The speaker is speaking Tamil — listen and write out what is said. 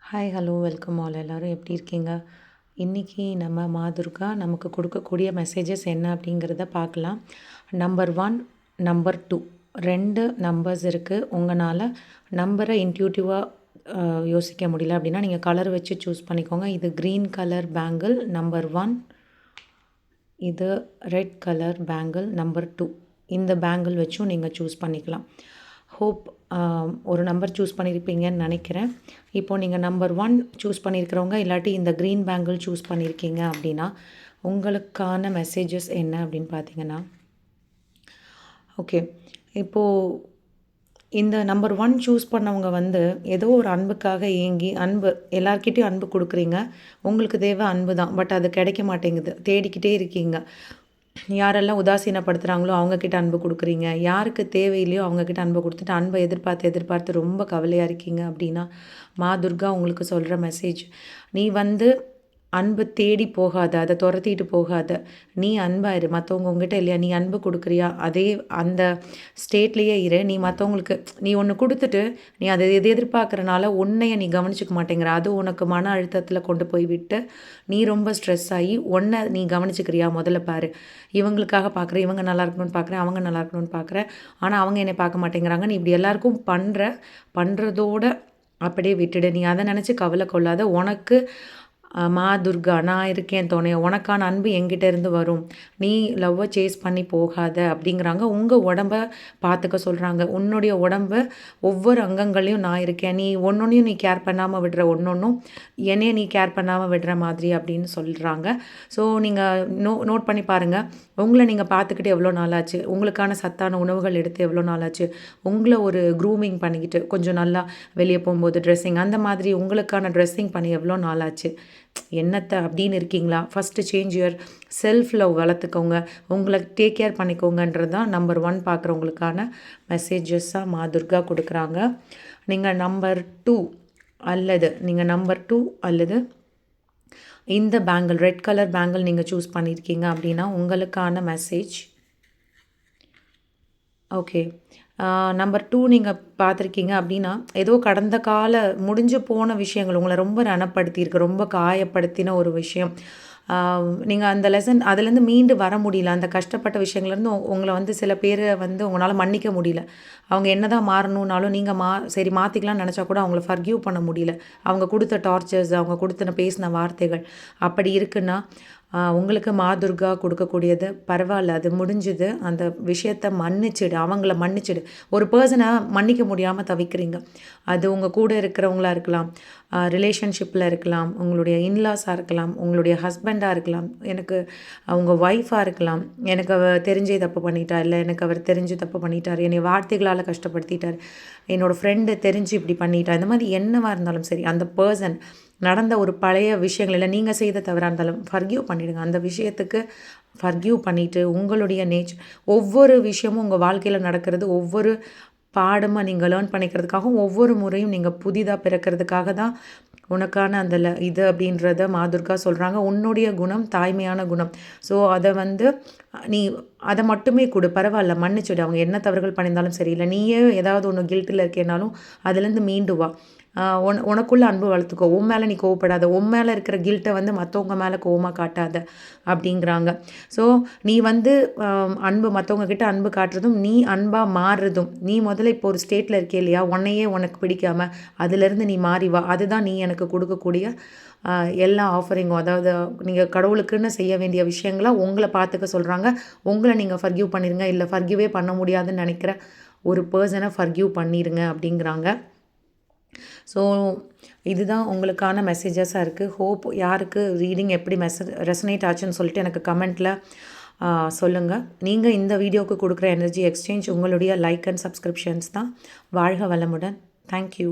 Hi hello welcome all. எல்லோரும் எப்படி இருக்கீங்க? இன்றைக்கி நம்ம மாதுர்கா நமக்கு கொடுக்கக்கூடிய மெசேஜஸ் என்ன அப்படிங்கிறத பார்க்கலாம். நம்பர் 1, நம்பர் 2 2 நம்பர்ஸ் இருக்குது. உங்களால் நம்பரை இன்ட்யூட்டிவாக யோசிக்க முடியல அப்படின்னா நீங்கள் கலர் வச்சு சூஸ் பண்ணிக்கோங்க. இது க்ரீன் கலர் பேங்கிள் நம்பர் 1, இது ரெட் கலர் பேங்கிள் நம்பர் 2. இந்த பேங்கிள் வச்சும் நீங்கள் சூஸ் பண்ணிக்கலாம். ஹோப் ஒரு நம்பர் சூஸ் பண்ணியிருப்பீங்கன்னு நினைக்கிறேன். இப்போது நீங்கள் நம்பர் 1 சூஸ் பண்ணியிருக்கிறவங்க இல்லாட்டி இந்த க்ரீன் பேங்கிள் சூஸ் பண்ணியிருக்கீங்க அப்படின்னா உங்களுக்கான மெசேஜஸ் என்ன அப்படின்னு பார்த்தீங்கன்னா, ஓகே, இப்போது இந்த நம்பர் 1 சூஸ் பண்ணவங்க ஏதோ ஒரு அன்புக்காக ஏங்கி எல்லார்கிட்டையும் அன்பு கொடுக்குறீங்க. உங்களுக்கு தேவை அன்பு தான். பட் அது கிடைக்க மாட்டேங்குது. தேடிக்கிட்டே இருக்கீங்க. யாரெல்லாம் உதாசீனப்படுத்துகிறாங்களோ அவங்கக்கிட்ட அன்பு கொடுக்குறீங்க. யாருக்கு தேவையில்லையோ அவங்கக்கிட்ட அன்பை கொடுத்துட்டு அன்பை எதிர்பார்த்து ரொம்ப கவலையாக இருக்கீங்க அப்படின்னா துர்கா உங்களுக்கு சொல்கிற மெசேஜ், நீ அன்பு தேடி போகாத, அதை துரத்திட்டு போகாத. நீ அன்பாயிரு. மற்றவங்க உங்ககிட்ட இல்லையா, நீ அன்பு கொடுக்குறியா, அதே அந்த ஸ்டேட்லேயே இரு. நீ மற்றவங்களுக்கு நீ ஒன்று கொடுத்துட்டு நீ அதை எதிர்பார்க்குறனால உன்னைய நீ கவனிச்சிக்க மாட்டேங்கிற. அது உனக்கு மன அழுத்தத்தில் கொண்டு போய் விட்டு நீ ரொம்ப ஸ்ட்ரெஸ் ஆகி உன்னை நீ கவனிச்சிக்கிறியா முதல்ல பாரு. இவங்களுக்காக பார்க்குற, இவங்க நல்லா இருக்கணும்னு பார்க்குறேன், அவங்க நல்லா இருக்கணும்னு பார்க்குறேன், ஆனால் அவங்க என்னை பார்க்க மாட்டேங்கிறாங்க. நீ இப்படி எல்லாருக்கும் பண்ணுறதோட அப்படியே விட்டுடு. நீ அதை நினச்சி கவலை கொள்ளாத. உனக்கு துர்கா நான் இருக்கேன் துணையா. உனக்கான அன்பு என்கிட்ட இருந்து வரும். நீ லவ்வை சேஸ் பண்ணி போகாத அப்படிங்கிறாங்க. உங்கள் உடம்பை பார்த்துக்க சொல்கிறாங்க. உன்னுடைய உடம்பை ஒவ்வொரு அங்கங்களையும் நான் இருக்கேன். நீ ஒன்றொன்னையும் நீ கேர் பண்ணாமல் விடுற, ஒன்றொன்றும் என்னைய நீ கேர் பண்ணாமல் விடுற மாதிரி அப்படின்னு சொல்கிறாங்க. ஸோ நீங்கள் நோட் பண்ணி பாருங்கள். உங்களை நீங்கள் பார்த்துக்கிட்டு எவ்வளோ நாளாச்சு, உங்களுக்கான சத்தான உணவுகள் எடுத்து எவ்வளோ நாளாச்சு, உங்களை ஒரு க்ரூமிங் பண்ணிக்கிட்டு கொஞ்சம் நல்லா வெளியே போகும்போது ட்ரெஸ்ஸிங் அந்த மாதிரி உங்களுக்கான ட்ரெஸ்ஸிங் பண்ணி எவ்வளோ நாளாச்சு, என்னத்தை அப்படின்னு இருக்கீங்களா? First change your self love வளர்த்துக்கோங்க. உங்களை டேக் கேர் பண்ணிக்கோங்கன்றது தான் நம்பர் 1 பார்க்குறவங்களுக்கான மெசேஜஸாக துர்கா கொடுக்குறாங்க. நீங்கள் நம்பர் 2 அல்லது இந்த பேங்கிள் ரெட் கலர் பேங்கிள் நீங்கள் சூஸ் பண்ணியிருக்கீங்க அப்படின்னா உங்களுக்கான மெசேஜ், ஓகே, நம்பர் 2 நீங்கள் பார்த்துருக்கீங்க அப்படின்னா ஏதோ கடந்த கால முடிஞ்சு போன விஷயங்கள் உங்களை ரொம்ப ரணப்படுத்தியிருக்கு, ரொம்ப காயப்படுத்தின ஒரு விஷயம். நீங்கள் அந்த லெசன் அதுலேருந்து மீண்டு வர முடியல. அந்த கஷ்டப்பட்ட விஷயங்கள்லேருந்து உங்களை சில பேரை உங்களால் மன்னிக்க முடியல. அவங்க என்ன தான் மாறணுன்னாலும் நீங்கள் சரி மாற்றிக்கலாம்னு நினச்சா கூட அவங்கள ஃபர்கியூ பண்ண முடியல. அவங்க கொடுத்த டார்ச்சர்ஸ், அவங்க பேசின வார்த்தைகள் அப்படி இருக்குன்னா உங்களுக்கு துர்கா கொடுக்கக்கூடியது பரவாயில்ல, அது முடிஞ்சுது. அந்த விஷயத்தை மன்னிச்சிடு, அவங்கள மன்னிச்சிடு. ஒரு பர்சனை மன்னிக்க முடியாமல் தவிக்கிறீங்க. அது உங்கள் கூட இருக்கிறவங்களா இருக்கலாம், ரிலேஷன்ஷிப்பில் இருக்கலாம், உங்களுடைய இன்லாஸாக இருக்கலாம், உங்களுடைய ஹஸ்பண்டாக இருக்கலாம், எனக்கு அவங்க ஒய்ஃபாக இருக்கலாம். எனக்கு தெரிஞ்சே தப்பு பண்ணிட்டா, இல்லை எனக்கு அவர் தெரிஞ்சு தப்பு பண்ணிட்டார், என்னை வார்த்தைகளால் கஷ்டப்படுத்திட்டார், என்னோடய ஃப்ரெண்டு தெரிஞ்சு இப்படி பண்ணிட்டா, இந்த மாதிரி என்னவாக இருந்தாலும் சரி, அந்த பர்சன் நடந்த ஒரு பழைய விஷயங்கள் இல்லை நீங்கள் செய்த தவறாக இருந்தாலும் ஃபர்கியூ பண்ணிவிடுங்க. அந்த விஷயத்துக்கு ஃபர்கியூ பண்ணிவிட்டு உங்களுடைய ஒவ்வொரு விஷயமும் உங்கள் வாழ்க்கையில் நடக்கிறது ஒவ்வொரு பாடமாக நீங்கள் லேர்ன் பண்ணிக்கிறதுக்காகவும் ஒவ்வொரு முறையும் நீங்கள் புதிதாக பிறக்கிறதுக்காக தான் உனக்கான அந்த இது அப்படின்றத துர்கா சொல்கிறாங்க. உன்னுடைய குணம் தாய்மையான குணம். ஸோ அதை நீ அதை மட்டுமே கொடு, பரவாயில்ல, மன்னிச்சுடு. அவங்க என்ன தவறுகள் பண்ணியிருந்தாலும் சரி, இல்லை நீயே ஏதாவது ஒன்று கில்ட்டில் இருக்கேனாலும் அதுலேருந்து மீண்டு வா. உனக்குள்ள அன்பு வளர்த்துக்கோ. உன் மேலே நீ கோவப்படாத. உன் மேலே இருக்கிற கில்ட்டை மற்றவங்க மேலே கோவமாக காட்டாத அப்படிங்கிறாங்க. ஸோ நீ அன்பு மற்றவங்க கிட்ட அன்பு காட்டுறதும் நீ அன்பாக மாறுறதும், நீ முதல்ல இப்போ ஒரு ஸ்டேட்டில் இருக்கே இல்லையா, உன்னையே உனக்கு பிடிக்காமல் அதுலேருந்து நீ மாறி வா. அதுதான் நீ எனக்கு கொடுக்கக்கூடிய எல்லா ஆஃபரிங்கும். அதாவது நீங்கள் கடவுளுக்குன்னு செய்ய வேண்டிய விஷயங்களாக உங்களை பார்த்துக்க சொல்கிறாங்க. உங்களை நீங்கள் ஃபர்கியூ பண்ணிடுங்க. இல்லை ஃபர்கியூவே பண்ண முடியாதுன்னு நினைக்கிற ஒரு பர்சனை ஃபர்கியூ பண்ணிடுங்க அப்படிங்கிறாங்க. ஸோ இதுதான் உங்களுக்கான மெசேஜஸாக இருக்குது. ஹோப் யாருக்கு ரீடிங் எப்படி ரெசனேட் ஆச்சுன்னு சொல்லிட்டு எனக்கு கமெண்ட்டில் சொல்லுங்கள். நீங்கள் இந்த வீடியோவுக்கு கொடுக்குற எனர்ஜி எக்ஸ்சேஞ்ச் உங்களுடைய லைக் அண்ட் சப்ஸ்கிரிப்ஷன்ஸ் தான். வாழ்க வளமுடன். தேங்க்யூ.